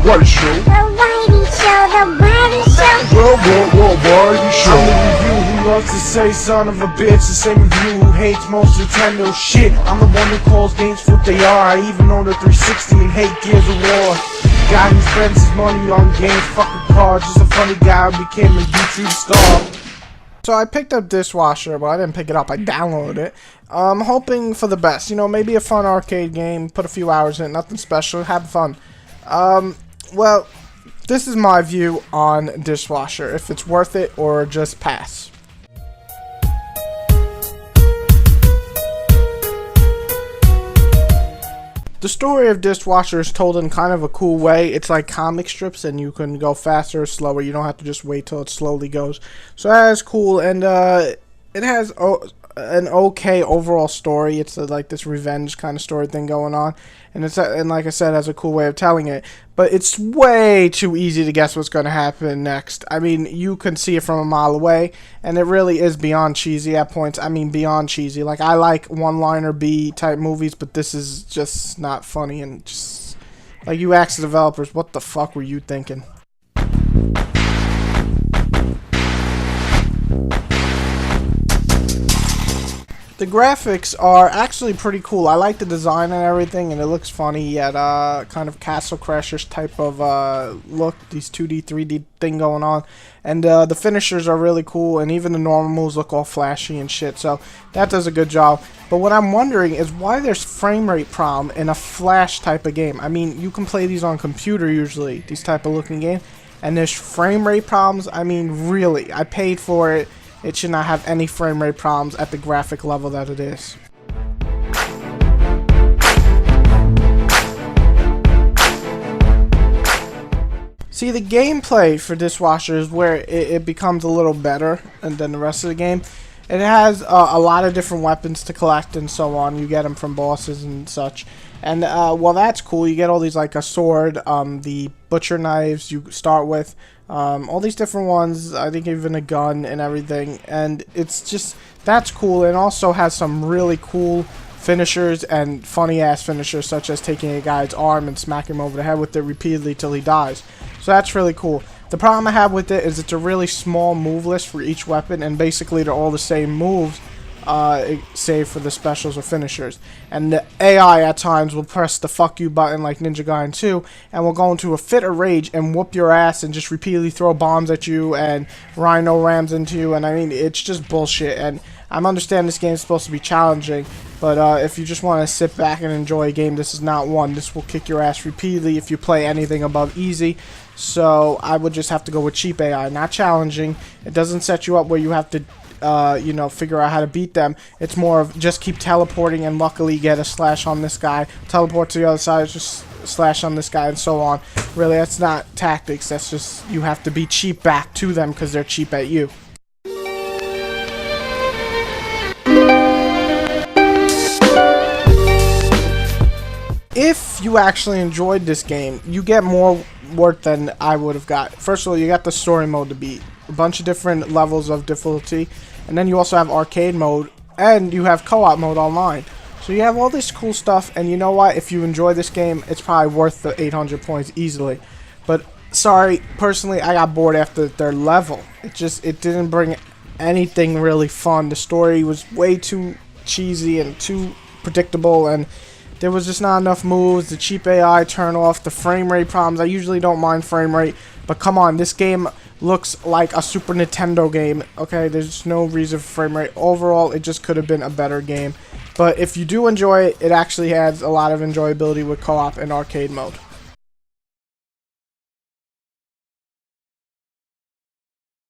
What show? The Whitey Show, the Whitey Show. What variety show? I'm the review who loves to say son of a bitch. The same review who hates most Nintendo shit. I'm the one who calls games what they are. I even own a 360 and hate Gears of War. Guy who spends his money on games, fucking cars. Just a funny guy who became a YouTube star. So I picked up Dishwasher, but I didn't pick it up, I downloaded it. Hoping for the best, you know, maybe a fun arcade game, put a few hours in, nothing special, have fun. Well, this is my view on Dishwasher, if it's worth it or just pass. The story of Dishwasher is told in kind of a cool way. It's like comic strips, and you can go faster or slower. You don't have to just wait till it slowly goes. So that is cool, and it has an okay overall story. It's like this revenge kind of story thing going on, and and like I said, has a cool way of telling it. But it's way too easy to guess what's going to happen next. I mean, you can see it from a mile away, and it really is beyond cheesy at points. I mean, beyond cheesy. Like, I like one-liner B type movies, but this is just not funny, and just like, you ask the developers, what the fuck were you thinking? The graphics are actually pretty cool. I like the design and everything, and it looks funny, yet kind of Castle Crashers type of look, these 2D, 3D thing going on. And the finishers are really cool, and even the normal moves look all flashy and shit, so that does a good job. But what I'm wondering is why there's frame rate problem in a Flash type of game. I mean, you can play these on computer usually, these type of looking games, and there's frame rate problems. I mean, really, I paid for it. It should not have any frame rate problems at the graphic level that it is. See, the gameplay for Dishwasher is where it becomes a little better than the rest of the game. It has a lot of different weapons to collect and so on. You get them from bosses and such. And, well, that's cool. You get all these, like a sword, the butcher knives you start with, all these different ones, I think even a gun and everything. And it's just, that's cool. And also has some really cool finishers and funny-ass finishers, such as taking a guy's arm and smacking him over the head with it repeatedly till he dies. So that's really cool. The problem I have with it is it's a really small move list for each weapon, and basically they're all the same moves, save for the specials or finishers. And the AI at times will press the fuck you button like Ninja Gaiden 2, and will go into a fit of rage and whoop your ass and just repeatedly throw bombs at you and rhino rams into you, and I mean, it's just bullshit. And I understand this game is supposed to be challenging, but if you just want to sit back and enjoy a game, this is not one. This will kick your ass repeatedly if you play anything above easy. So I would just have to go with cheap AI, not challenging. It doesn't set you up where you have to, you know, figure out how to beat them. It's more of just keep teleporting and luckily get a slash on this guy, teleport to the other side, just slash on this guy, and so on. Really, that's not tactics. That's just, you have to be cheap back to them because they're cheap at you. If you actually enjoyed this game, you get more work than I would have got. First of all, you got the story mode to beat, a bunch of different levels of difficulty, and then you also have arcade mode, and you have co-op mode online. So you have all this cool stuff, and you know what? If you enjoy this game, it's probably worth the 800 points easily. But sorry, personally, I got bored after the third level. It didn't bring anything really fun. The story was way too cheesy and too predictable, and there was just not enough moves. The cheap AI turn off, the frame rate problems. I usually don't mind frame rate, but come on, this game looks like a Super Nintendo game. Okay, there's no reason for frame rate. Overall, it just could have been a better game. But if you do enjoy it, it actually has a lot of enjoyability with co-op and arcade mode.